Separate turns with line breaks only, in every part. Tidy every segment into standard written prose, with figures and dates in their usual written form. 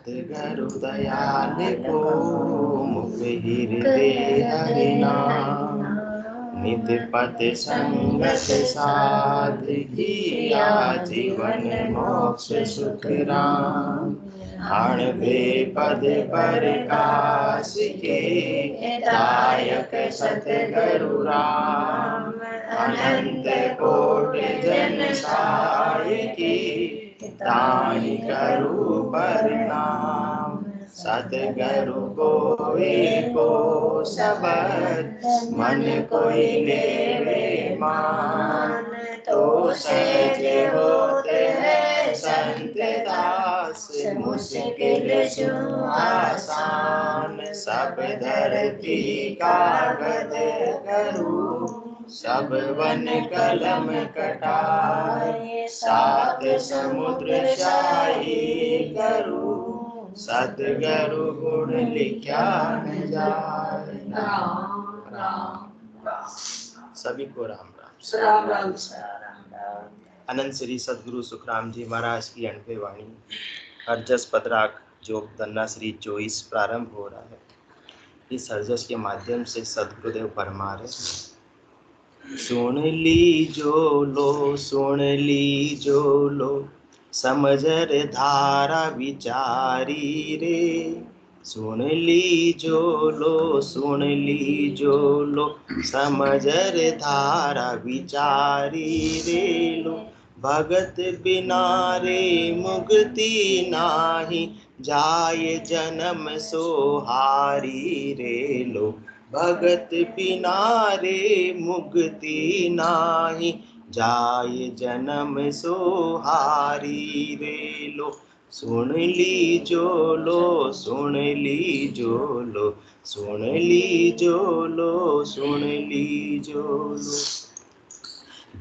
गुरु दयाल को मुख हृदय हरिना नित पद संगत साध किया जीवन मोक्ष सुख राम आणवे पद प्रकाश के दायक सतगुरु राम अनंत कोटि जन साय की तानि करू प्रणाम सतगुरु कोई को सबद मन कोई लेवे मान तो सहज होते हैं संत दास मुश्किल जो आसान सब धरती कागज करूं सब वन कलम कटाए सात समुद्र शाही करूं सतगुरु गुण लिखा न जाए। राम राम सभी को राम राम राम राम। अनंत श्री सदगुरु सुखराम जी महाराज की 8वीं वाणी हरजस पदराग जोग तन्ना श्री 24 प्रारंभ हो रहा है। इस हरजस के माध्यम से सदगुरुदेव फरमा रहे सुन लीजो लो समझर धारा विचारी रे सुन लीजो लो समझर धारा विचारी रे लो भगत बिना रे मुक्ति नाही जाय जन्म सोहारी रे लो भगत बिना रे मुक्ति नाही जाय जन्म सोहारी रे लो सुन लीजो लो सुन लीजो लो सुन लीजो लो सुन लीजो लो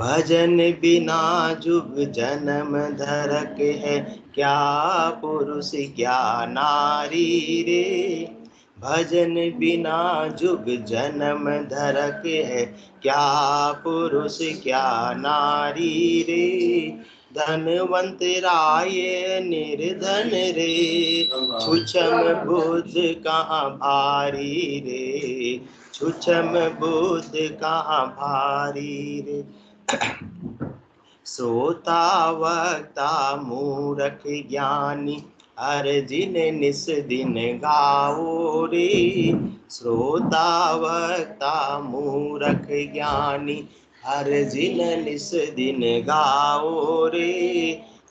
भजन बिना जुग जन्म धरक है क्या पुरुष क्या नारी रे भजन बिना जुग जन्म धरक है क्या पुरुष क्या नारी रे धनवंत राय निर्धन रे छुछम बुद्ध कहाँ भारी रे छुछम बुद्ध कहाँ भारी रे सोता वक्ता मूरख ज्ञानी हर जिन निस दिन गाओ रे श्रोता वक्ता मूरख ज्ञानी हर जिन निस दिन गाओ रे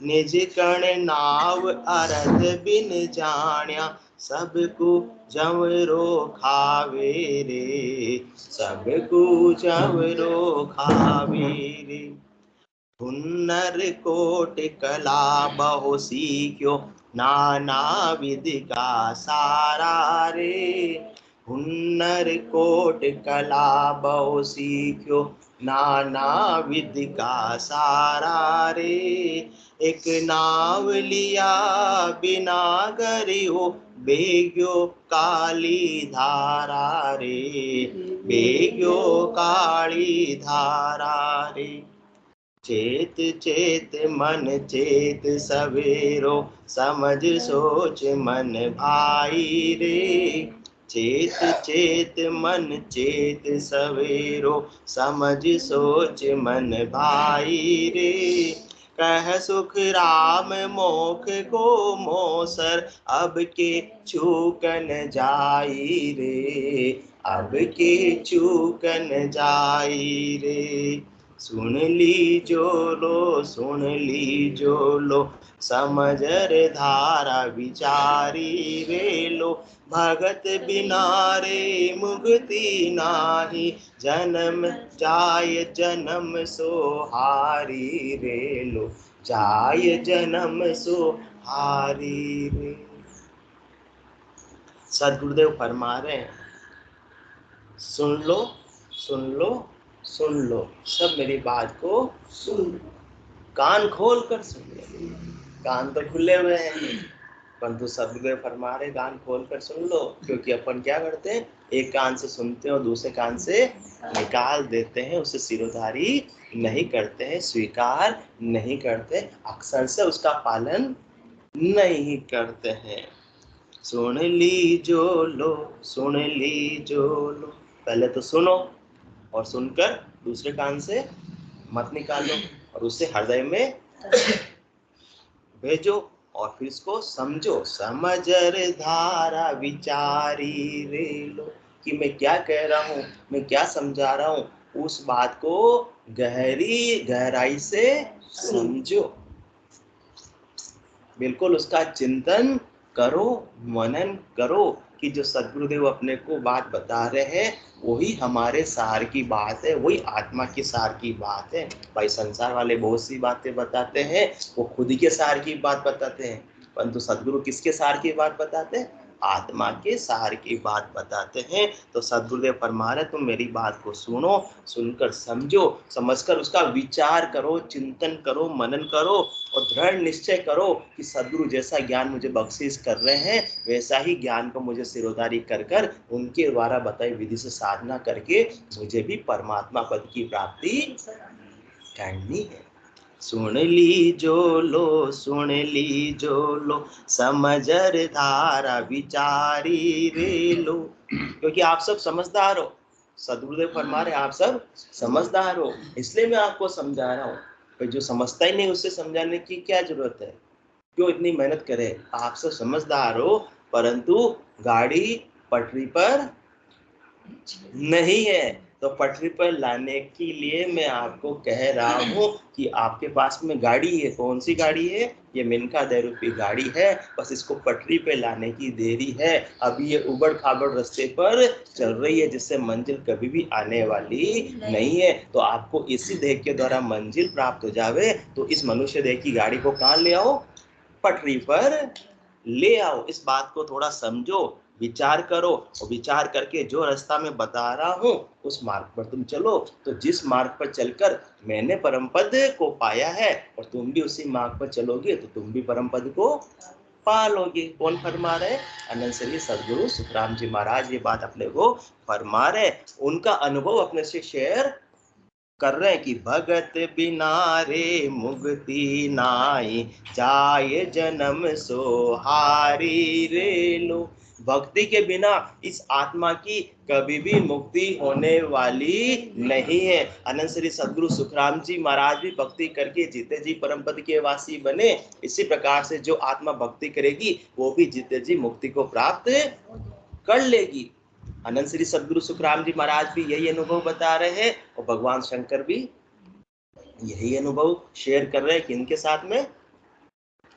निज कण नाव अरथ बिन जाण्या सबको जवरो खावे रे सबको जवरो खावे रे हुन्नर कोट कला बहु सीख्यो नाना विधि का सारा रे हुन्नर कोट कला बहु सीख्यो नाना विधि का सारा रे एक नाव लिया बिना गरियो बेग्यो काली धारा रे बेग्यो काली धारा रे चेत चेत मन चेत सवेरो समझ सोच मन भाई रे चेत चेत मन चेत सवेरो समझ सोच मन भाई रे कह सुख राम मोख को मोसर अब के चूकन जाई रे अब के चूकन जाई रे सुन लीजो लो समझर धारा विचारी रे लो भगत बिना रे मुक्ति नाही जन्म जाय जन्म सोहारी रे लो जाय जन्म सोहारी रे। सदगुरुदेव फरमा रहे हैं सुन लो सुन लो सुन लो सब मेरी बात को सुन कान खोल कर सुन लो कान तो खुले हुए हैं परंतु सदगुरुदेव फरमा रहे कान खोल कर सुन लो क्योंकि अपन क्या करते हैं एक कान से सुनते हैं और दूसरे कान से निकाल देते हैं उसे सिरोधारी नहीं करते हैं स्वीकार नहीं करते अक्सर से उसका पालन नहीं करते हैं। सुन लीजो लो, सुन लीजो लो। पहले तो सुनो और सुनकर दूसरे कान से मत निकालो और उसे हृदय में भेजो और फिर इसको समझो। समझर धारा विचारी रे लो, कि मैं क्या कह रहा हूँ, मैं क्या समझा रहा हूँ, उस बात को गहराई से समझो, बिल्कुल उसका चिंतन करो, मनन करो कि जो सद्गुरुदेव अपने को बात बता रहे हैं वही हमारे सार की बात है, वही आत्मा की सार की बात है। भाई संसार वाले बहुत सी बातें बताते हैं, वो खुद के सार की बात बताते हैं, परंतु सद्गुरु किसके सार की बात बताते हैं? आत्मा के सार की बात बताते हैं। तो सद्गुरुदेव फरमा रहे तुम मेरी बात को सुनो, सुनकर समझो, समझकर उसका विचार करो, चिंतन करो, मनन करो और दृढ़ निश्चय करो कि सद्गुरु जैसा ज्ञान मुझे बख्शिश कर रहे हैं वैसा ही ज्ञान को मुझे सिरोधारी कर कर उनके द्वारा बताई विधि से साधना करके मुझे भी परमात्मा पद की प्राप्ति करनी है। सुन लीजो लो, सुन लीजो लो, समझर धारा विचारी रे लो। क्योंकि आप सब समझदार हो, सद्गुरुदेव फरमा रहे आप सब समझदार हो, इसलिए मैं आपको समझा रहा हूँ। तो जो समझता ही नहीं उससे समझाने की क्या जरूरत है, क्यों इतनी मेहनत करे? आप सब समझदार हो परंतु गाड़ी पटरी पर नहीं है, तो पटरी पर लाने के लिए मैं आपको कह रहा हूँ कि आपके पास में गाड़ी है। कौन सी गाड़ी है? ये मिनका दे रूपी गाड़ी है, बस इसको पटरी पे लाने की देरी है। अभी ये उबड़ खाबड़ रास्ते पर चल रही है जिससे मंजिल कभी भी आने वाली नहीं है। तो आपको इसी देह के द्वारा मंजिल प्राप्त हो जावे तो इस मनुष्य देह की गाड़ी को कहाँ ले आओ? पटरी पर ले आओ। इस बात को थोड़ा समझो, विचार करो और विचार करके जो रास्ता मैं बता रहा हूँ उस मार्ग पर तुम चलो। तो जिस मार्ग पर चलकर मैंने परम पद को पाया है और तुम भी उसी मार्ग पर चलोगे तो तुम भी परम पद को पा लोगे। कौन फरमा रहे? अनंत श्री सद्गुरु सुखराम जी महाराज ये बात अपने को फरमा रहे, उनका अनुभव अपने से शेयर कर रहे हैं कि भगत बिना रे मुक्ति नाई, जाए जन्म सोहारी रे लो। भक्ति के बिना इस आत्मा की कभी भी मुक्ति होने वाली नहीं है। अनंत श्री सद्गुरु सुखराम जी महाराज भी भक्ति करके जीते जी परम पद के वासी बने। इसी प्रकार से जो आत्मा भक्ति करेगी वो भी जीते जी मुक्ति को प्राप्त कर लेगी। अनंत श्री सद्गुरु सुखराम जी महाराज भी यही अनुभव बता रहे हैं और भगवान शंकर भी यही अनुभव शेयर कर रहे हैं। किनके साथ में?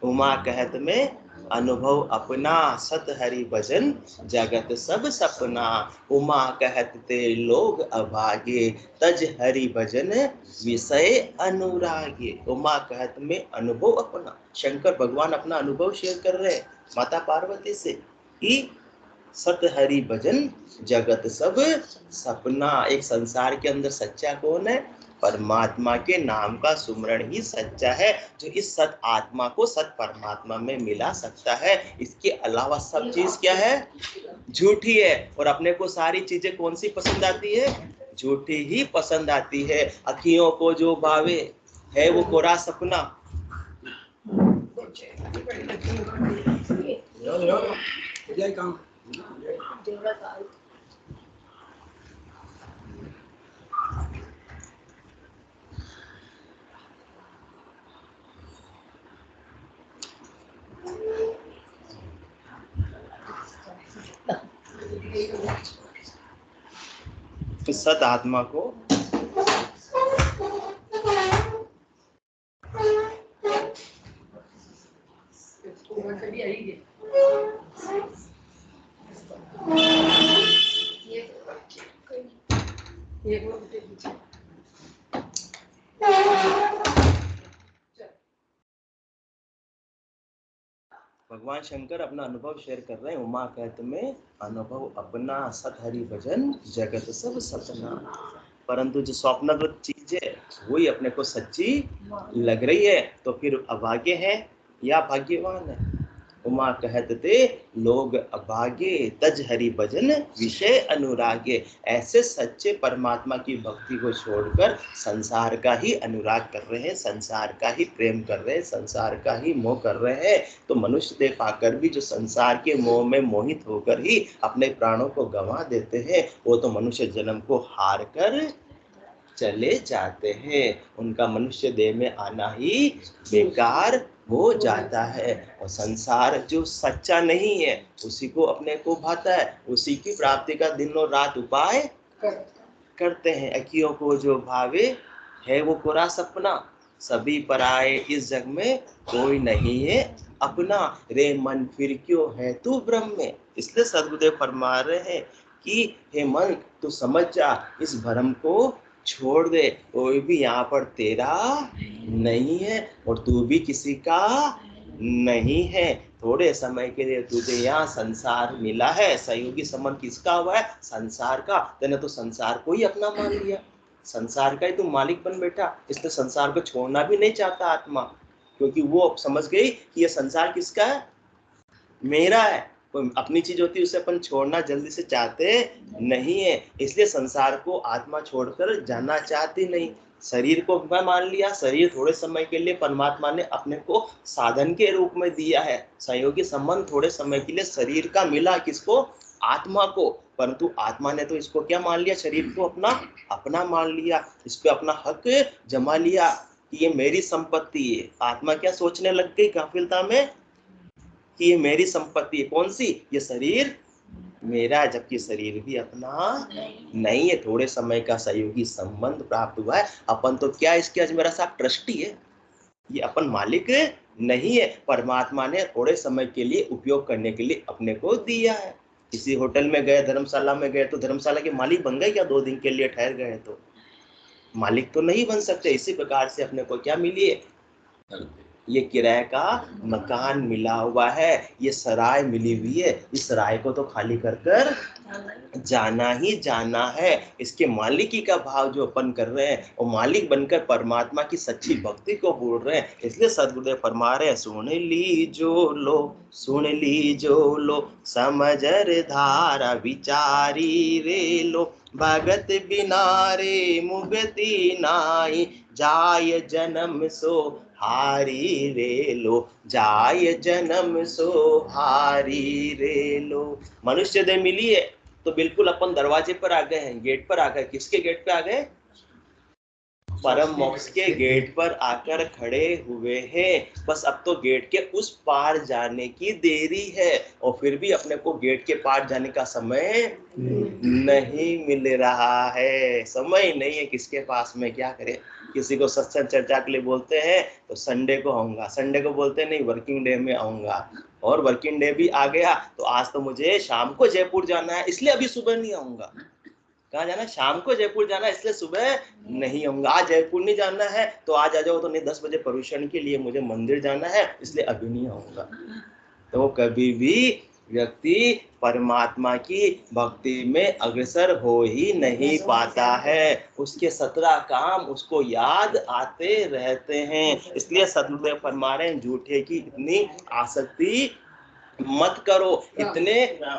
उमा कहत में अनुभव अपना, सत हरि भजन जगत सब सपना। उमा कहत ते लोग अभागे, तज हरि भजन विषय अनुरागे। उमा कहत में अनुभव अपना, शंकर भगवान अपना अनुभव शेयर कर रहे हैं माता पार्वती से कि सत हरि भजन जगत सब सपना। एक संसार के अंदर सच्चा कौन है? परमात्मा के नाम का सुमरण ही सच्चा है, जो इस सत आत्मा को सत परमात्मा में मिला सकता है। इसके अलावा सब चीज क्या है? झूठी है। और अपने को सारी चीजें कौन सी पसंद आती है? झूठी ही पसंद आती है। अखियों को जो भावे है वो कोरा सपना। सत आत्मा को भगवान शंकर अपना अनुभव शेयर कर रहे हैं। उमा कहत में अनुभव अपना, सत हरि भजन जगत सब सपना। परंतु जो स्वप्नगत चीज है वही अपने को सच्ची लग रही है, तो फिर अभाग्य है या भाग्यवान है? उमा कहत ते लोग अभागे, तज हरि भजन विषय अनुरागे। ऐसे सच्चे परमात्मा की भक्ति को छोड़कर संसार का ही अनुराग कर रहे हैं, संसार का ही प्रेम कर रहे हैं, संसार का ही मोह कर रहे हैं, तो मनुष्य देह पाकर भी जो संसार के मोह में मोहित होकर ही अपने प्राणों को गंवा देते हैं, वो तो मनुष्य जन्म को हार कर चले जाते हैं। उनका मनुष्य देह में आना ही बेकार हो जाता है। और संसार जो सच्चा नहीं है उसी को अपने को भाता है, उसी की प्राप्ति का दिन और रात उपाय करते हैं। अकियों को जो भावे है वो कोरा सपना, सभी पराए इस जग में कोई नहीं है अपना। रे मन फिर क्यों है तू ब्रह्म में। इसलिए सद्गुरुदेव फरमा रहे हैं कि हे मन तू समझ जा, इस भ्रम को छोड़ दे, कोई भी यहाँ पर तेरा नहीं है और तू भी किसी का नहीं है। थोड़े समय के लिए तुझे यहाँ संसार मिला है, सहयोगी संबंध किसका हुआ है? संसार का। तूने तो संसार को ही अपना मान लिया, संसार का ही तुम मालिक बन बैठा। इसलिए संसार को छोड़ना भी नहीं चाहता आत्मा, क्योंकि वो समझ गई कि ये संसार किसका है? मेरा है। कोई अपनी चीज होती है उसे अपन छोड़ना जल्दी से चाहते नहीं है, इसलिए संसार को आत्मा छोड़कर जाना चाहती नहीं। शरीर को मैं मान लिया, शरीर थोड़े समय के लिए परमात्मा ने अपने को साधन के रूप में दिया है। सहयोगी संबंध थोड़े समय के लिए शरीर का मिला, किसको? आत्मा को। परंतु आत्मा ने तो इसको क्या मान लिया? शरीर को अपना मान लिया, इस पे अपना हक जमा लिया कि ये मेरी संपत्ति है। आत्मा क्या सोचने लग गई गाफिलता में कि ये मेरी संपत्ति है। कौन सी? ये शरीर मेरा, जबकि शरीर भी अपना नहीं है। थोड़े समय का सहयोगी संबंध प्राप्त हुआ है, अपन तो क्या इसके अजमेरा साहब ट्रस्टी है, ये अपन मालिक नहीं है। परमात्मा ने थोड़े समय के लिए उपयोग करने के लिए अपने को दिया है। किसी होटल में गए, धर्मशाला में गए तो धर्मशाला के मालिक बन गए क्या? 2 दिन के लिए ठहर गए तो मालिक तो नहीं बन सकते। इसी प्रकार से अपने को क्या मिली है? ये किराए का मकान मिला हुआ है, ये सराय मिली हुई है, इस सराय को तो खाली कर कर जाना ही जाना है। इसके मालिकी का भाव जो अपन कर रहे हैं और मालिक बनकर परमात्मा की सच्ची भक्ति को बोल रहे हैं। इसलिए सद्गुरुदेव फरमा रहे हैं, सुन ली जो लो, सुन ली जो लो, समझर धारा विचारी रे लो, भगत बिना रे मुगति नाई, जाय जन्म सो हारी रे लो, जाय जन्म सो हारी रे लो। मनुष्य देह मिली है तो बिल्कुल अपन दरवाजे पर आ गए हैं, गेट पर आ गए। किसके गेट पे आ गए? परम मोक्ष के गेट पर आकर खड़े हुए हैं। बस अब तो गेट के उस पार जाने की देरी है, और फिर भी अपने को गेट के पार जाने का समय नहीं मिल रहा है। समय नहीं है किसके पास में, क्या करे? किसी को सत्संग चर्चा के लिए बोलते हैं तो संडे को आऊंगा, संडे को बोलते नहीं वर्किंग डे में आऊंगा, और वर्किंग डे भी आ गया तो आज तो मुझे शाम को जयपुर जाना है इसलिए अभी सुबह नहीं आऊंगा। कहाँ जाना है? शाम को जयपुर जाना है इसलिए सुबह नहीं आऊंगा। आज जयपुर नहीं जाना है तो आज आ जाओ, तो नहीं 10 बजे पर्यूषण के लिए मुझे मंदिर जाना है इसलिए अभी नहीं आऊंगा। तो कभी भी व्यक्ति परमात्मा की भक्ति में अग्रसर हो ही नहीं पाता है। उसके 17 काम उसको याद आते रहते हैं। इसलिए सद्गुरुदेव फरमा रहे हैं, झूठे की इतनी आसक्ति मत करो। इतने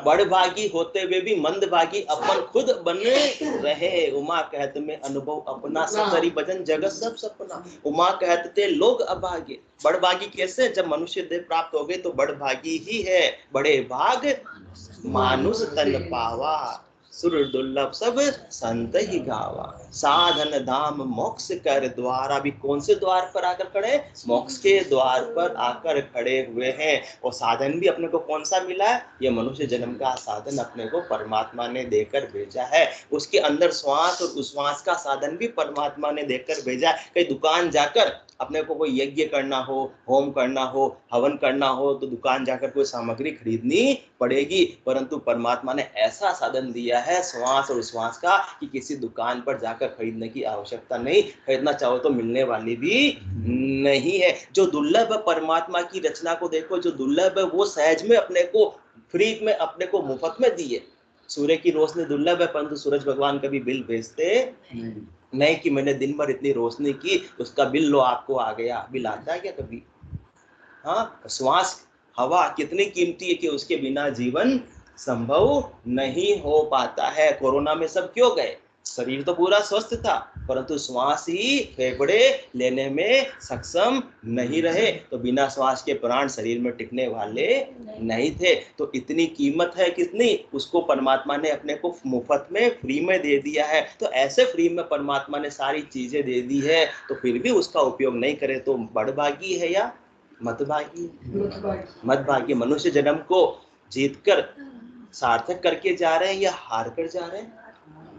बड़भागी होते हुए भी मंदभागी अपन खुद बने रहे। उमा कहत में अनुभव अपना, सतरी भजन जगत सब सपना। उमा कहते लोग अभागे। बड़भागी कैसे? जब मनुष्य देह प्राप्त हो गए तो बड़भागी ही है। बड़े भाग मानुष तन पावा, सुर दुर्लभ सब संत ही गावा। साधन धाम मोक्ष कर द्वार। अभी कौन से द्वार पर आकर खड़े? मोक्ष के द्वार पर आकर खड़े हुए हैं। और साधन भी अपने को कौन सा मिला है? ये मनुष्य जन्म का साधन अपने को परमात्मा ने देकर भेजा है। उसके अंदर श्वास और उश्वास का साधन भी परमात्मा ने देकर भेजा है। कहीं दुकान जाकर अपने को कोई यज्ञ करना हो, होम करना हो, हवन करना हो तो दुकान जाकर कोई सामग्री खरीदनी पड़ेगी, परंतु परमात्मा ने ऐसा साधन दिया है श्वास और श्वास का कि किसी दुकान पर जाकर खरीदने की आवश्यकता नहीं। खरीदना चाहो तो मिलने वाली भी नहीं है। जो दुर्लभ है परमात्मा की रचना को देखो, जो दुर्लभ है वो सहज में अपने को फ्री में अपने को मुफ्त में दी है। सूर्य की रोशनी दुर्लभ है परंतु सूरज भगवान कभी बिल भेजते नहीं कि मैंने दिन भर इतनी रोशनी की उसका बिल लो आपको आ गया। बिल आता है क्या कभी? हाँ, श्वास हवा कितनी कीमती है कि उसके बिना जीवन संभव नहीं हो पाता है। कोरोना में सब क्यों गए? शरीर तो पूरा स्वस्थ था, परंतु श्वास ही फेफड़े लेने में सक्षम नहीं रहे, तो बिना श्वास के प्राण शरीर में टिकने वाले नहीं थे। तो इतनी कीमत है कितनी, उसको परमात्मा ने अपने को मुफ्त में फ्री में दे दिया है। तो ऐसे फ्री में परमात्मा ने सारी चीजें दे दी है, तो फिर भी उसका उपयोग नहीं करे तो बड़भागी है या मतभागी? मतभागी। मनुष्य जन्म को जीतकर सार्थक करके जा रहे हैं या हार कर जा रहे हैं?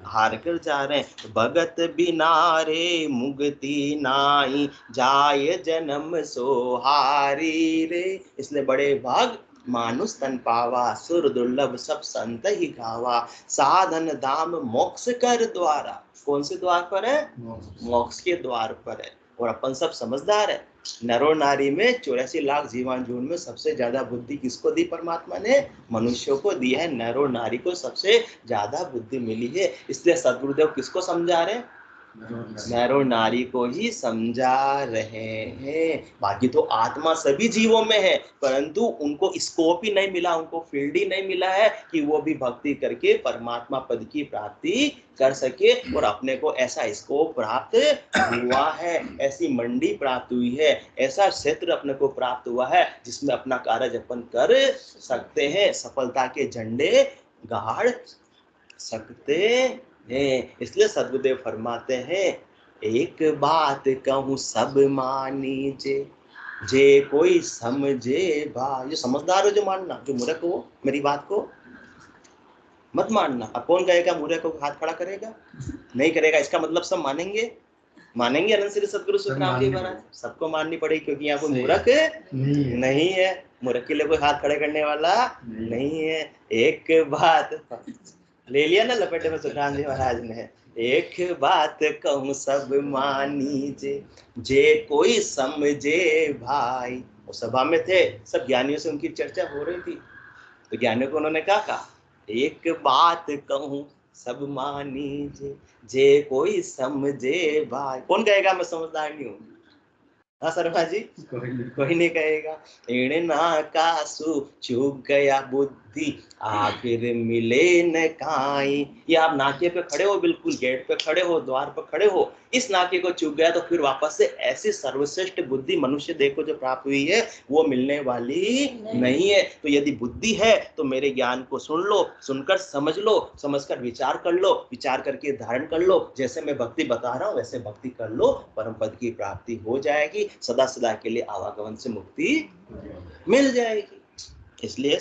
हार कर जा रहे हैं। भगत बिना रे मुक्ति नाई, जाय जन्म सो हारी रे। इसलिए बड़े भाग मानुष तन पावा, सुर दुर्लभ सब संत ही गावा। साधन धाम मोक्ष कर द्वारा। कौन से द्वार पर है? मोक्ष के द्वार पर है। और अपन सब समझदार है। नर और नारी में 84 लाख जीवांजून में सबसे ज्यादा बुद्धि किसको दी परमात्मा ने? मनुष्यों को दी है। नर और नारी को सबसे ज्यादा बुद्धि मिली है। इसलिए सद्गुरुदेव किसको समझा रहे हैं? नर और नारी को ही समझा रहे हैं। बाकी तो आत्मा सभी जीवों में है, परंतु उनको स्कोप ही नहीं मिला, उनको फील्ड ही नहीं मिला है कि वो भी भक्ति करके परमात्मा पद की प्राप्ति कर सके। और अपने को ऐसा स्कोप प्राप्त हुआ है, ऐसी मंडी प्राप्त हुई है, ऐसा क्षेत्र अपने को प्राप्त हुआ है जिसमें अपना कार्य अपन कर सकते हैं, सफलता के झंडे गाड़ सकते हैं। इसलिए सद्गुरुदेव फरमाते हैं, एक बात कहूँ सब मानीजे, जे कोई समझे भाई। जो समझदार हो जो मानना, जो मूर्ख हो मेरी बात को मत मानना। अब कौन कहेगा मूर्ख को हाथ खड़ा करेगा? नहीं करेगा। इसका मतलब सब मानेंगे? मानेंगे अनंत श्री सद्गुरु सुखराम जी महाराज? सबको माननी पड़ेगी, क्योंकि यहाँ कोई मूर्ख नहीं है। मूर्ख के लिए कोई हाथ खड़े करने वाला नहीं है। एक बात ले लिया ना लपेटे में सुखराम जी महाराज ने। एक बात कहूँ सब मानीजे, जे कोई समझे भाई। वो सभा में थे, सब ज्ञानियों से उनकी चर्चा हो रही थी। तो ज्ञानियों को उन्होंने क्या कहा? एक बात कहूँ सब मानीजे, जे कोई समझे भाई। कौन कहेगा मैं समझदार नहीं हूँ? हाँ शर्मा जी, कोई नहीं कहेगा। इणना कासु चूक गया बुद्धि, आखिर मिले न काई। ये आप नाके पे खड़े हो, बिल्कुल गेट पे खड़े हो, द्वार पे खड़े हो, इस नाके को चूक गया तो फिर वापस से ऐसी सर्वश्रेष्ठ बुद्धि मनुष्य देह को जो प्राप्त हुई है वो मिलने वाली नहीं है। तो यदि बुद्धि है तो मेरे ज्ञान को सुन लो, सुनकर समझ लो, समझकर विचार कर लो, विचार करके धारण कर लो। जैसे मैं भक्ति बता रहा हूँ वैसे भक्ति कर लो, परम पद की प्राप्ति हो जाएगी, सदा सदा के लिए आवागमन से मुक्ति मिल जाएगी। इसलिए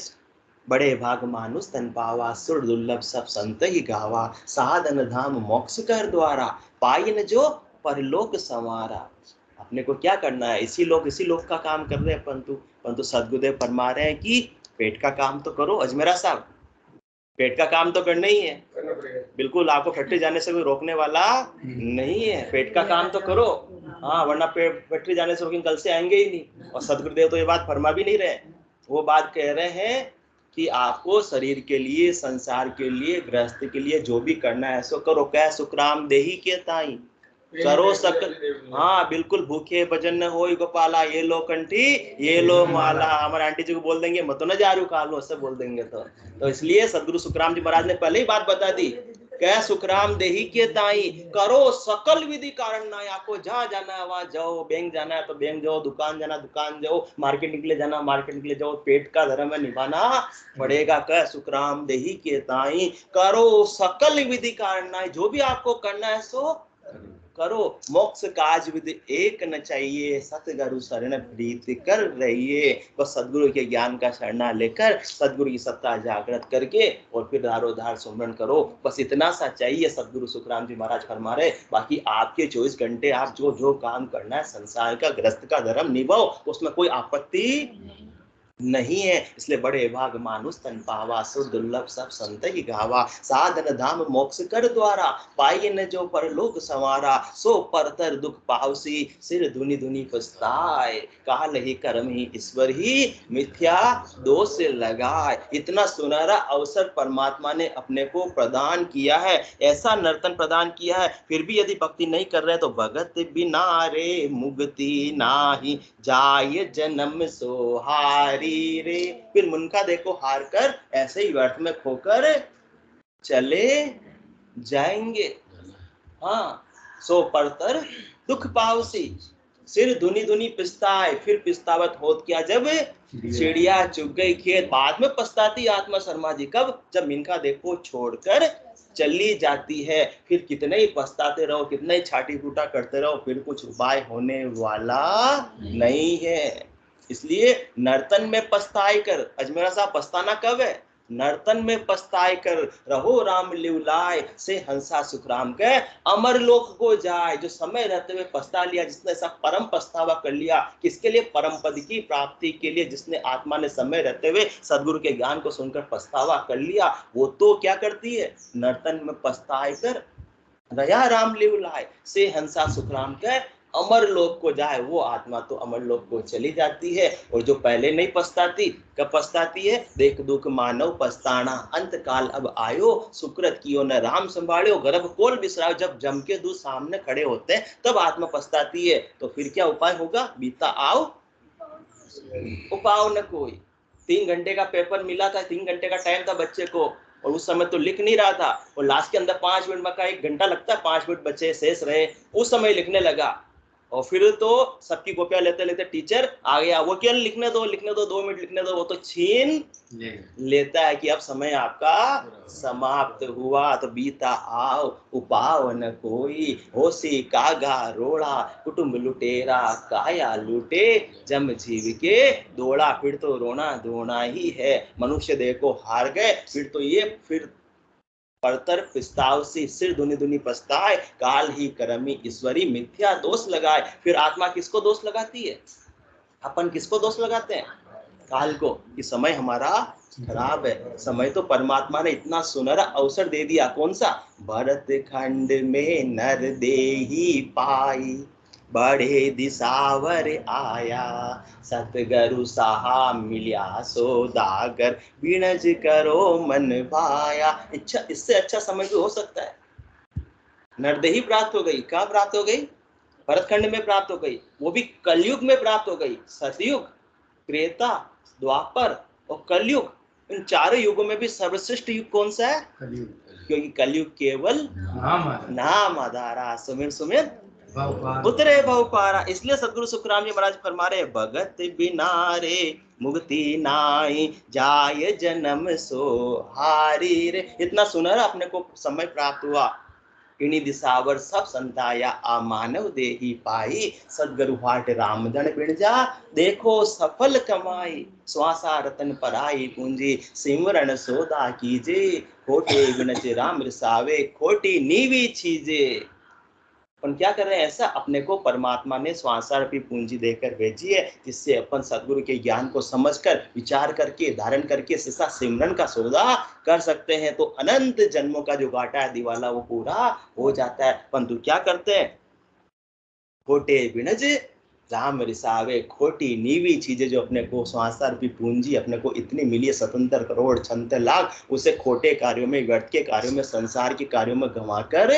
बड़े भाग मानुष तन पावा, सुर दुर्लभ सब संत ही गावा। साधन धाम मोक्ष कर द्वारा, पाइन जो परलोक संवारा। अपने को क्या करना है? इसी लोक का काम कर रहे हैं, परंतु सद्गुरुदेव फरमा रहे हैं कि पेट का काम तो करो। अजमेरा साहब, पेट का काम तो करना ही है। बिल्कुल, आपको फैक्ट्री जाने से कोई रोकने वाला नहीं है। पेट का काम तो करो, हाँ, वरना फैक्ट्री जाने से कल से आएंगे ही नहीं। और सद्गुरुदेव तो ये बात फरमा भी नहीं रहे, वो बात कह रहे हैं कि आपको शरीर के लिए, संसार के लिए, गृहस्थ के लिए जो भी करना है सो करो। क्या सुखराम देही के ताई करो सकल। हाँ बिल्कुल, भूखे भजन न होई गोपाला, ये लो कंठी ये लो माला। हमारे आंटी जी को बोल देंगे मत न जारू खा लो, सब बोल देंगे। तो इसलिए सदगुरु सुखराम जी महाराज ने पहले ही बात बता दी, क्या सुखराम देही के ताई करो सकल विधि कारण ना। आपको जहाँ जाना है वहां जाओ, बैंक जाना है तो बैंक जाओ, दुकान जाना दुकान जाओ, मार्केट निकले जाना मार्केट निकले जाओ। पेट का धर्म निभाना पड़ेगा। कह सुखराम देही के ताई करो सकल विधि कारण ना। जो भी आपको करना है सो करो। मोक्ष काज विधि एक न चाहिए, सतगुरु शरण प्रीति कर रहिए। बस सदगुरु के ज्ञान का शरणा लेकर सदगुरु की सत्ता जागृत करके और फिर दारोधार सुमरन करो। बस इतना सा चाहिए। सदगुरु सुखराम जी महाराज फरमा रहे, बाकी आपके 24 घंटे आप जो जो काम करना है संसार का, गृहस्थ का धर्म निभाओ, उसमें कोई आपत्ति नहीं है। इसलिए बड़े भाग मानुष तन पावा, सो दुर्लभ सब संत ही गावा। साधन धाम मोक्ष कर द्वारा, पाई न जो परलोक संवारा। सो परतर दुख पावसी, सिर धुनि धुनि पछताए। काल ही कर्म ही ईश्वर ही, मिथ्या दोष लगाए। इतना सुनहरा अवसर परमात्मा ने अपने को प्रदान किया है, ऐसा नर्तन प्रदान किया है, फिर भी यदि भक्ति नहीं कर रहे तो भगत बिना रे मुक्ति नाही, जाय जन्म सोहारी गई रे। फिर मुनका देखो हार कर ऐसे ही व्यर्थ में खोकर चले जाएंगे। हाँ, सो परतर दुख पावसी, सिर धुनी धुनी पिस्ताए। फिर पिस्तावत होत क्या, जब चिड़िया चुग गई खेत। बाद में पछताती आत्मा शर्मा जी कब, जब मिनका देखो छोड़कर चली जाती है। फिर कितने ही पछताते रहो, कितने ही छाटी फूटा करते रहो, फिर कुछ उपाय होने वाला नहीं है। इसलिए नर्तन में पछताई कर, अजमेरा साहब पछताना कब है, नर्तन में पछताए कर रहो राम लिवलाय, से हंसा सुखराम के अमर लोक को जाए। जो समय रहते हुए पछता लिया, जिसने ऐसा परम पछतावा कर लिया, किसके लिए, परम पद की प्राप्ति के लिए। जिसने आत्मा ने समय रहते हुए सदगुरु के ज्ञान को सुनकर पछतावा कर लिया, वो तो क्या करती है, नर्तन में पछताए कर गया राम लिवलाय, से हंसा सुखराम के अमर लोक को जाए। वो आत्मा तो अमर लोक को चली जाती है। और जो पहले नहीं पछताती, कब पछताती है, देख दुख मानव पछताना, अंत काल अब आयो, सुकृत कियो न राम संभाळ्यो, गर्भ कोल बिसरायो। जब जम के दूध सामने खड़े होते हैं तब आत्मा पछताती है। तो फिर क्या उपाय होगा, बीता आओ उपाव न कोई। 3 घंटे का पेपर मिला था, 3 घंटे का टाइम था बच्चे को, और उस समय तो लिख नहीं रहा था, और लास्ट के अंदर 5 मिनट में का 1 घंटा लगता है, 5 मिनट बच्चे शेष रहे, उस समय लिखने लगा। और फिर तो सबकी कॉपियां लेते लेते टीचर आ गया, वो क्या लिखने दो 2 मिनट लिखने दो, वो तो छीन लेता है कि अब समय आपका समाप्त हुआ। तो बीता आओ उपाव न कोई, होशी कागा रोड़ा, कुटुंब लुटेरा काया लूटे, जम जीव के दौड़ा। फिर तो रोना धोना ही है, मनुष्य देखो हार गए। फिर तो ये फिर परतर पिस्ताव से सिर धुनी धुनी पछताए, काल ही करमी ईश्वरी मिथ्या दोष लगाए। फिर आत्मा किसको दोष लगाती है, अपन किसको दोष लगाते हैं, काल को, कि समय हमारा खराब है। समय तो परमात्मा ने इतना सुनहरा अवसर दे दिया, कौन सा, भरत खंड में नर देही पाई, बड़े दिसावर आया, सतगुरु साहा मिलिया सौदागर, बिनज करो मन भाया। अच्छा, इससे अच्छा समय भी हो सकता है। नरदेही प्राप्त हो गई, कहाँ प्राप्त हो गई, भरतखंड में प्राप्त हो गई, वो भी कलयुग में प्राप्त हो गई। सतयुग, त्रेता, द्वापर और कलयुग, इन चारों युगों में भी सर्वश्रेष्ठ युग कौन सा है, कलयुग। क्योंकि कलयुग केवल नाम आधारा, सुमिर सुमिर उतरे बहुपारा। इसलिए सदगुरु सुखराम जी महाराज फरमा रहे, भगत बिना रे मुक्ति नाई, जाय जन्म सो हारी रे। इतना सुनहरा अपने को समय प्राप्त हुआ, इन्हीं दिसावर सब संताया, आ मानव देही पाई, सदगुरु हाट रामधन बिणजा, देखो सफल कमाई, श्वासा रतन पराई पूंजी, सिमरन सोदा कीजे, खोटे बिनच राम रिसावे, खोटी नीवी चीजे। अपन क्या कर रहे हैं, ऐसा अपने को परमात्मा ने श्वासारूपी पूंजी देकर भेजी है, जिससे अपन सदगुरु के ज्ञान को समझकर, विचार करके, धारण करके सिसा सिमरन का सौदा कर सकते हैं। तो अनंत जन्मों का जो घाटा है दिवाला वो पूरा हो जाता है। परंतु क्या करते हैं, खोटे बिनज राम रिसावे, खोटी नीवी चीजें जो अपने को श्वासारूपी पूंजी अपने को इतनी मिली है, 77 करोड़ 76 लाख, उसे खोटे कार्यों में, व्यर्थ के कार्यों में, संसार के कार्यों में गंवाकर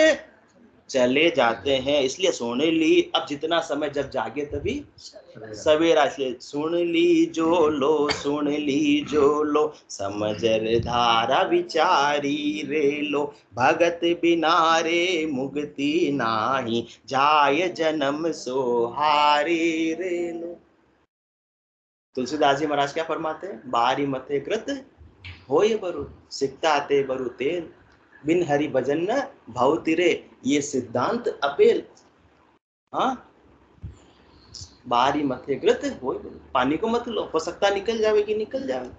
चले जाते हैं। इसलिए सोने ली अब जितना समय, जब जागे तभी सवेरा। इसलिए सुन ली जो लो, सुन ली जो लो, समझर धारा विचारी रे लो, भगत बिना रे मुक्ति नाही, जाय जन्म सो हारी रे लो। तुलसीदास जी महाराज क्या फरमाते हैं, बारी मथे कृत होय बरु, सिकता ते बरु तेल, बिन हरि भजन न भाव तिरे, ये सिद्धांत अपेल। हाँ, बारी मथे कृत होय बरु, पानी को मत लो, हो सकता निकल जाएगी, निकल जाए।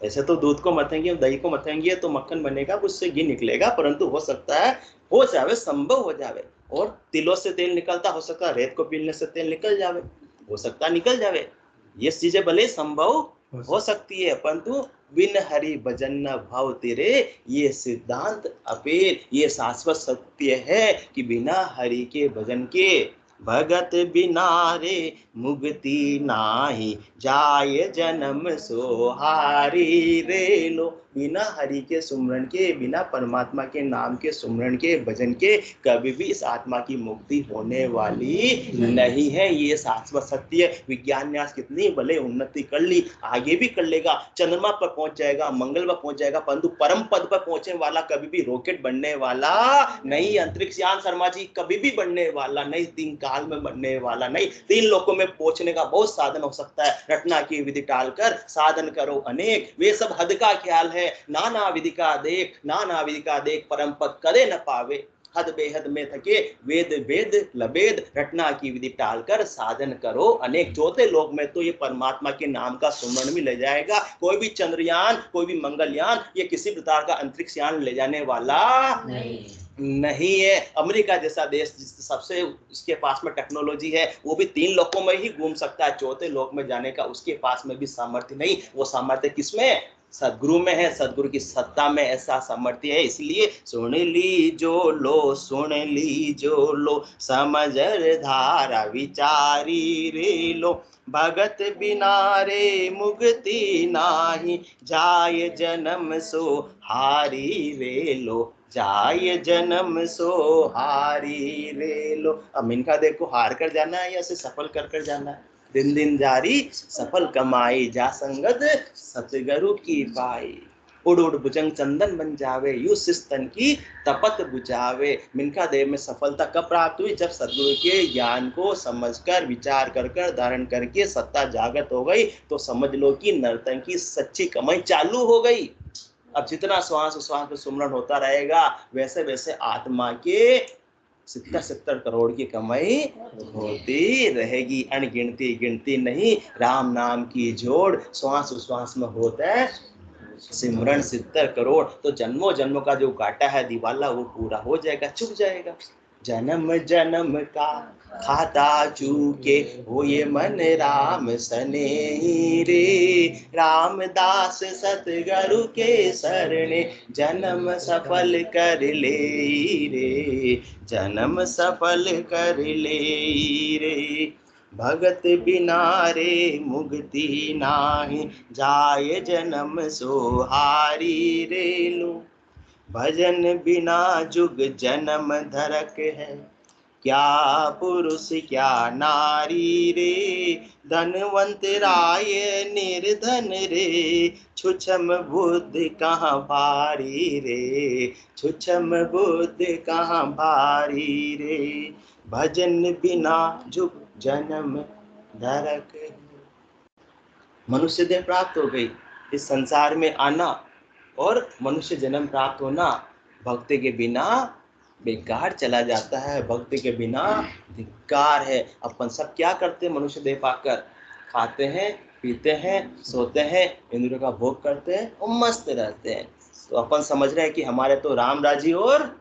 ऐसे तो दूध को मथेंगे, दही को मथेंगे तो मक्खन बनेगा, उससे घी निकलेगा, परंतु हो सकता है हो जावे, संभव हो जावे। और तिलों से तेल निकलता, हो सकता है रेत को पीलने से तेल निकल जावे, हो सकता निकल जावे। ये चीजें भले संभव हो सकती है, परंतु बिन हरि भजन न भाव तेरे, ये सिद्धांत अपेल, ये शाश्वत सत्य है कि बिना हरि के भजन के भगत बिना रे मुक्ति नाही, जाय जन्म सोहारी रे लो। बिना हरि के सुमरण के, बिना परमात्मा के नाम के सुमरण के, भजन के, कभी भी इस आत्मा की मुक्ति होने वाली नहीं है। ये शाश्वत सत्य है। विज्ञान ने आज कितनी भले उन्नति कर ली, आगे भी कर लेगा, चंद्रमा पर पहुंच जाएगा, मंगल पर पहुंच जाएगा, परंतु परम पद पर पहुंचने वाला कभी भी रॉकेट बनने वाला नहीं, अंतरिक्ष यान शर्मा जी कभी भी बनने वाला नहीं, 3 काल में बनने वाला नहीं। 3 लोकों में पहुंचने का बहुत साधन हो सकता है, रटना की विधि टालकर साधन करो अनेक, वे सब हद का ख्याल है। नाना विधि का देख, नाना विधि का देख, परम पद कदे न पावे, हद बेहद में थके, वेद वेद लबेद, रटना की विधि टालकर साधन करो अनेक। चौथे लोक में तो ये परमात्मा के नाम का सुमरण भी ले जाएगा। कोई भी चंद्रयान, कोई भी मंगलयान, ये किसी प्रकार का अंतरिक्ष यान ले जाने वाला नहीं है। अमेरिका जैसा देश सबसे उसके पास में टेक्नोलॉजी है, वो भी 3 लोकों में ही घूम सकता है, चौथे लोक में जाने का उसके पास में भी सामर्थ्य नहीं। वो सामर्थ्य किसमें? सदगुरु में है, सदगुरु की सत्ता में ऐसा सामर्थ्य है। इसलिए सुन ली जो लो, सुन ली जो लो, समझर धारा विचारी रे लो। भगत बिना रे मुक्ति नाही, जाय जन्म सो हारी रे लो, जाय जन्म सो हारी रे लो। अब इनका देखो, हार कर जाना है या से सफल कर कर जाना है? दिन दिन जारी सफल कमाई, जा संगत सतगुरु की पाई। उड़ उड़ भुजंग चंदन बन जावे, यू सिस्तन की तपत बुझावे। मिनका देव में सफलता कब प्राप्त हुई? जब सदगुरु के ज्ञान को समझकर, विचार कर कर, धारण करके सत्ता जागृत हो गई, तो समझ लो कि नर्तन की सच्ची कमाई चालू हो गई। अब जितना श्वास उश्वास पे सुमरण होता रहेगा, वैसे वैसे आत्मा के 70 करोड़ की कमाई होती रहेगी, अनगिनती गिनती नहीं। राम नाम की जोड़ श्वास उश्वास में होता है सिमरन 70 करोड़। तो जन्मों जन्मों का जो घाटा है दिवाला, वो पूरा हो जाएगा, चुक जाएगा। जन्म जन्म का खाता चूके, हो ये मन राम सने रे। रामदास सतगुरु के शरणे, जन्म सफल कर ले रे, जन्म सफल कर ले रे। भगत बिना रे मुक्ति नाही, जाय जन्म सोहारी रे लो। भजन बिना जुग जन्म धरक है, क्या पुरुष क्या नारी रे। धनवंत राय निर्धन रे, छुछम बुद्धि कहाँ भारी रे, छुछम बुद्धि कहाँ भारी रे। भजन बिना जुग जन्म धरक। मनुष्य देह प्राप्त हो गई, इस संसार में आना और मनुष्य जन्म प्राप्त होना भक्ति के बिना बेकार चला जाता है, भक्ति के बिना धिक्कार है। अपन सब क्या करते हैं? मनुष्य देह पाकर खाते हैं, पीते हैं, सोते हैं, इंद्रियों का भोग करते हैं और मस्त रहते हैं। तो अपन समझ रहे हैं कि हमारे तो राम राजी और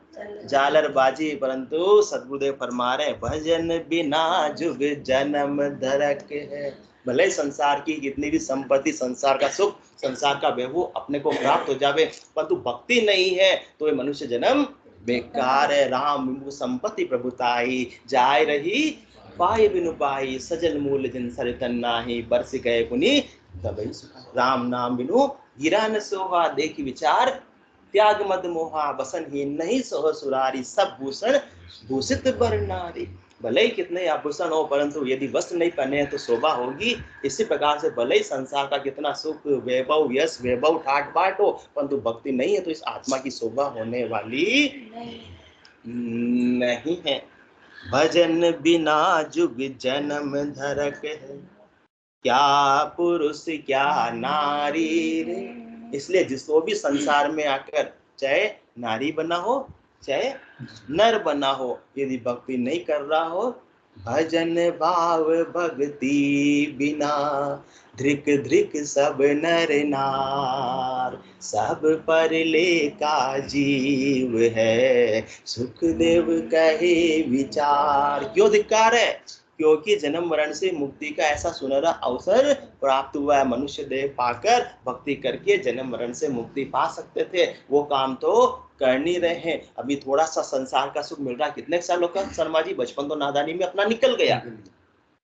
जालरबाजी, परंतु सदगुरुदेव फरमा रहे भजन बिना जुग जन्म धरक है। भले संसार की जितनी भी संपत्ति, संसार का सुख, संसार का वैभव अपने को प्राप्त हो जावे, परंतु भक्ति नहीं है तो ये मनुष्य जन्म बेकार है। राम संपत्ति प्रभुताई, जाय रही पाए बिनु पाई, सजल मूल जिन सरितन नाही, बरस गए पुनि दबई सुखा। राम नाम बिनु गिरा न सोहा, देखी विचार त्याग मद मोहा, बसन ही नहीं सोह सुरारी, सब भूषण भूषित बर नारी। भले ही कितने आभूषण हो, परंतु यदि वस्त्र नहीं पहने हैं तो शोभा होगी। इसी प्रकार से भले ही संसार का कितना सुख, वैभव, यश, वैभव, ठाट बाट हो, परंतु भक्ति नहीं है तो इस आत्मा की शोभा होने वाली नहीं है। भजन बिना जुग जन्म धरक है, क्या पुरुष क्या नारी रे। इसलिए जिसको भी संसार में आकर, चाहे नारी बना हो चाहे नर बना हो, यदि भक्ति नहीं कर रहा हो, भजन भाव भक्ति बिना, ध्रिक ध्रिक सब नर नार, सब परले का जीव है, सुखदेव कहे विचार। क्यों धिक्कार है? क्योंकि जन्म मरण से मुक्ति का ऐसा सुनहरा अवसर प्राप्त हुआ है। मनुष्य देह पाकर भक्ति करके जन्म मरण से मुक्ति पा सकते थे, वो काम तो कर नहीं रहे हैं। अभी थोड़ा सा संसार का सुख मिल रहा है, कितने सालों का शर्मा जी, बचपन तो नादानी में अपना निकल गया,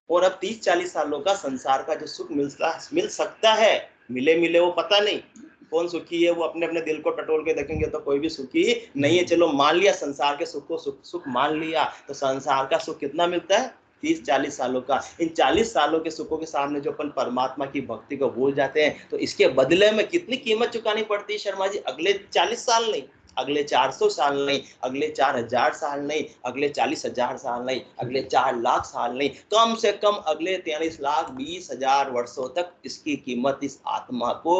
और अब 30-40 सालों का संसार का जो सुख मिल सकता है, मिले वो पता नहीं कौन सुखी है, वो अपने अपने दिल को टटोल के देखेंगे तो कोई भी सुखी नहीं है। चलो मान लिया संसार के सुख को सुख मान लिया, तो संसार का सुख कितना मिलता है? 30-40 सालों का। इन 40 सालों के सुखों के सामने जो अपन परमात्मा की भक्ति को भूल जाते हैं, तो इसके बदले में कितनी कीमत चुकानी पड़ती है शर्मा जी? अगले 40 साल नहीं, अगले 400 साल नहीं, अगले 4000 साल नहीं, अगले 40,000 साल नहीं, अगले 4 लाख साल नहीं, कम से कम अगले 43,20,000 वर्षों तक इसकी कीमत इस आत्मा को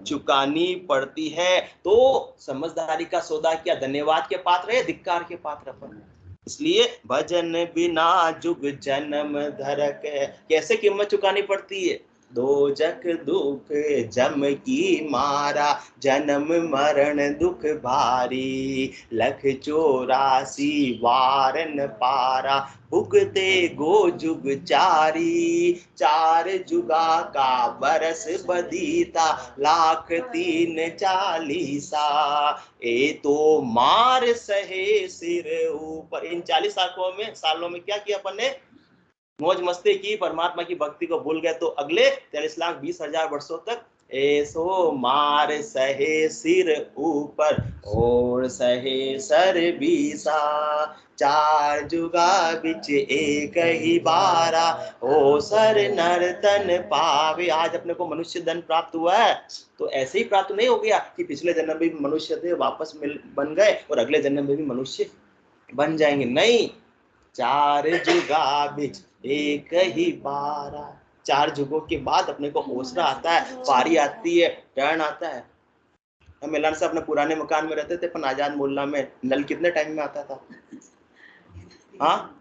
चुकानी पड़ती है। तो समझदारी का सौदा क्या धन्यवाद के पात्र है, धिक्कार के पात्र अपन। इसलिए भजन बिना जुग जन्म धरक, कैसे कीमत चुकानी पड़ती है? दोजख दुख जम की मारा, जन्म मरण दुख भारी, लख 84 वारन पारा, भुगते गो जुग चारी, 4 जुगा का बरस बदीता, लाख 340, ए तो मार सहे सिर ऊपर। इन 40 सालों में क्या किया अपन ने? मौज मस्ती की, परमात्मा की भक्ति को भूल गए। तो अगले 40,20,000 वर्षों तक ऐसो मार सहे सिर ऊपर, और सहे सर बीसा, 4 जुगा बिच एक ही बारा, ओ सर नर तन पावे। आज अपने को मनुष्य धन प्राप्त हुआ है, तो ऐसे ही प्राप्त नहीं हो गया कि पिछले जन्म में भी मनुष्य थे, वापस बन गए और अगले जन्म में भी मनुष्य बन जाएंगे। नहीं, 4 जुगा बिच एक ही बारा, 4 जुगों के बाद अपने को ओसरा आता है, पारी आती है, टर्न आता है। हम मिलान से अपने पुराने मकान में रहते थे, अपन आजाद मोहल्ला में, नल कितने टाइम में आता था? हाँ,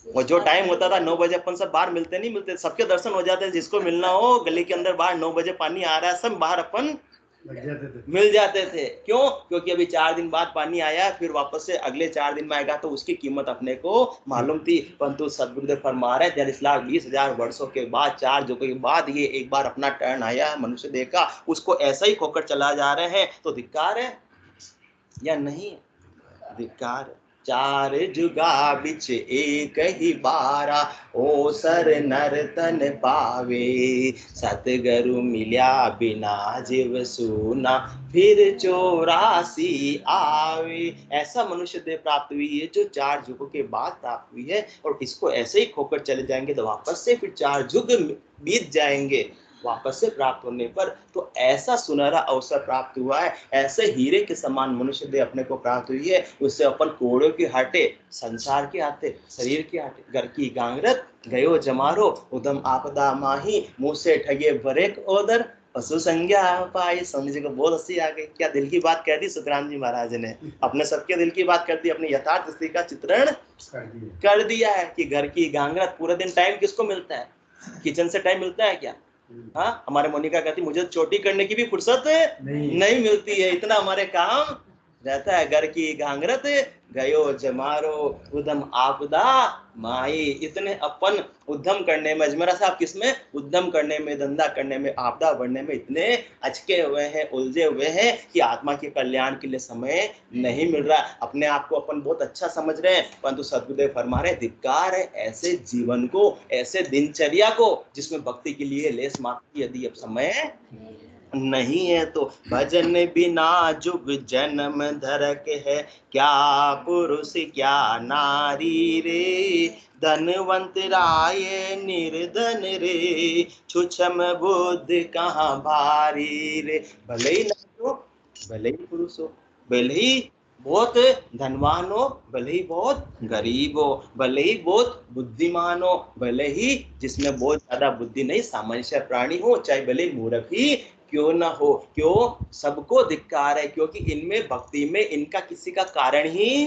वो जो टाइम होता था 9 बजे, अपन सब बाहर नहीं मिलते, सबके दर्शन हो जाते, जिसको मिलना हो गली के अंदर बाहर 9 बजे पानी आ रहा है, सब बाहर अपन मिल जाते थे। क्यों? क्योंकि अभी 4 दिन बाद पानी आया, फिर वापस से अगले 4 दिन में आएगा, तो उसकी कीमत अपने को मालूम थी। परंतु सदगुरुदेव फरमा रहे 43,20,000 वर्षों के बाद, 4 जुगों के बाद ये एक बार अपना टर्न आया है मनुष्य देह का, उसको ऐसा ही खोकर चला जा रहे हैं। तो धिक्कार है या नहीं? धिक्कार। 4 जुगा बिच एक ही बारा, ओ सर नर तन पावे, सतगुरु मिल्या बिना जीव सूना, फिर 84 आवे। ऐसा मनुष्य देह प्राप्त हुई है जो 4 जुगों के बाद प्राप्त हुई है, और इसको ऐसे ही खोकर चले जाएंगे तो वापस से फिर 4 जुग बीत जाएंगे वापस से प्राप्त होने पर। तो ऐसा सुनहरा अवसर प्राप्त हुआ है, ऐसे हीरे के समान मनुष्य देह अपने को प्राप्त हुई है। उससे अपन कोड़ों के हाटे, संसार के आते, शरीर के हाटे, घर की गांगरत गयो जमारो, उदम आपदा माही, मुंह से ठगे बरेक ओदर, पशु संज्ञा पाई। स्वामी जी को बहुत हंसी आ गई, क्या दिल की बात कह दी सुखराम जी महाराज ने, अपने सबके दिल की बात कर दी, अपनी यथार्थ स्थिति का चित्रण कर दिया है कि घर की गांगरत। पूरे दिन टाइम किसको मिलता है? किचन से टाइम मिलता है क्या? हाँ, हमारे मोनिका कहती मुझे चोटी करने की भी फुर्सत नहीं मिलती है, इतना हमारे काम रहता है। घर की गांगरत गयो जमारो, उद्यम आपदा माई। इतने अपन उद्यम करने में, अजमेरा साहब किसमें? उद्यम करने में, धंधा करने में, आपदा बढ़ने में इतने अचके हुए हैं, उलझे हुए हैं कि आत्मा के कल्याण के लिए समय नहीं मिल रहा। अपने आप को अपन बहुत अच्छा समझ रहे हैं, परंतु सद्गुरुदेव फरमा रहे धिक्कार है ऐसे जीवन को, ऐसे दिनचर्या को जिसमें भक्ति के लिए लेस मात्र यदि अब समय नहीं है। तो भजन बिना जुग जन्म धरक है, क्या पुरुष क्या नारी रे, धनवंत राय निर्धन रे, छुछम बुद्ध कहाँ भारी रे। भले ही नारी हो, भले ही पुरुष हो, भले ही बहुत धनवान हो, भले ही बहुत गरीब हो, भले ही बहुत बुद्धिमान हो, भले ही जिसमें बहुत ज्यादा बुद्धि नहीं, सामान्य प्राणी हो, चाहे भले मूर्ख ही क्यों ना हो। क्यों? सबको धिक्कार है, क्योंकि इनमें भक्ति में इनका किसी का कारण ही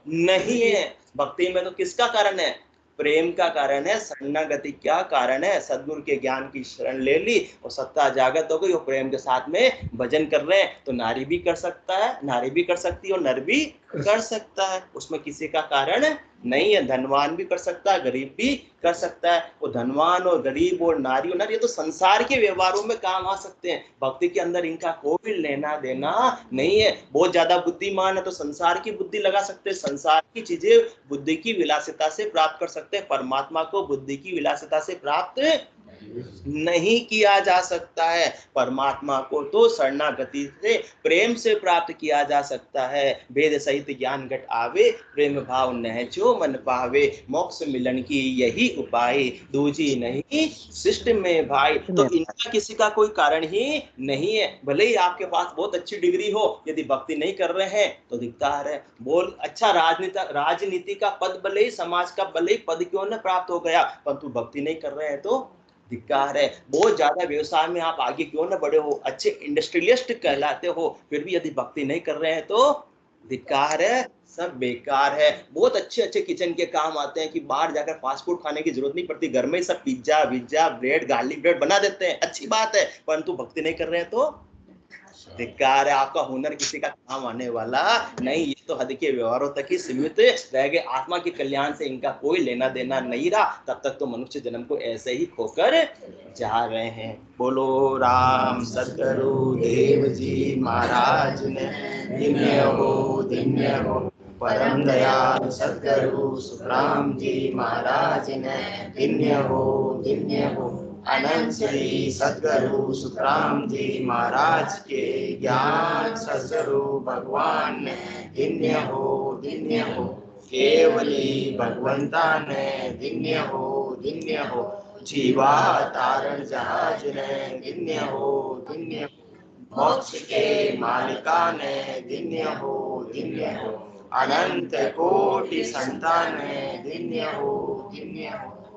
नहीं है। भक्ति में तो किसका कारण है? प्रेम का कारण है। शरणागति क्या कारण है? सद्गुरु के ज्ञान की शरण ले ली और सत्ता जागृत हो गई, वो प्रेम के साथ में भजन कर रहे हैं। तो नारी भी कर सकता है, नारी भी कर सकती है और नर भी कर सकता है, उसमें किसी का कारण नहीं है। धनवान भी कर सकता है, गरीब भी कर सकता है। वो धनवान और गरीब और नारी और नर ये तो संसार के व्यवहारों में काम आ सकते हैं, भक्ति के अंदर इनका कोई लेना देना नहीं है। बहुत ज्यादा बुद्धिमान है तो संसार की बुद्धि लगा सकते हैं, संसार की चीजें बुद्धि की विलासिता से प्राप्त कर सकते हैं, परमात्मा को बुद्धि की विलासिता से प्राप्त नहीं किया जा सकता है। परमात्मा को तो शरणागति से, प्रेम से प्राप्त किया जा सकता है। वेद सहित ज्ञान घट आवे, प्रेम भाव नहचो मन पावे, मोक्ष मिलन की यही उपाय, दूजी नहीं शिष्ट में भाई। तो इनका किसी का कोई कारण ही नहीं है। भले ही आपके पास बहुत अच्छी डिग्री हो, यदि भक्ति नहीं कर रहे हैं तो धिक्कार है। बोल अच्छा राजनीति का पद भले ही, समाज का भले ही पद क्यों न प्राप्त हो गया, परंतु भक्ति नहीं कर रहे हैं तो धिक्कार है। बहुत ज्यादा व्यवसाय में आप आगे क्यों न बढ़े हो, अच्छे इंडस्ट्रियलिस्ट कहलाते हो, फिर भी यदि भक्ति नहीं कर रहे हैं तो धिक्कार है, सब बेकार है। बहुत अच्छे अच्छे किचन के काम आते हैं कि बाहर जाकर फास्ट फूड खाने की जरूरत नहीं पड़ती, घर में ही सब पिज्जा विज्जा ब्रेड गार्लिक ब्रेड बना देते हैं, अच्छी बात है, परंतु भक्ति नहीं कर रहे हैं तो धिक्कार है। आपका हुनर किसी का काम आने वाला नहीं, ये तो हद के व्यवहारों तक ही सीमित रह गए, आत्मा के कल्याण से इनका कोई लेना देना नहीं रहा। तब तक तो मनुष्य जन्म को ऐसे ही खोकर जा रहे हैं। बोलो राम सद्गुरु देव जी महाराज ने धन्य हो परम दयाल सद्गुरु सुखराम जी महाराज ने धन्य हो अनंत श्री सद्गुरु सुखराम जी महाराज के ज्ञान सद्गुरु भगवान ने धन्य हो केवली भगवंता ने धन्य हो जीवा तारण जहाज ने धन्य हो मोक्ष के मालिका ने धन्य हो अनंत कोटि संतान ने धन्य हो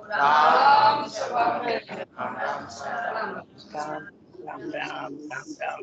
राम राम राम राम राम राम राम।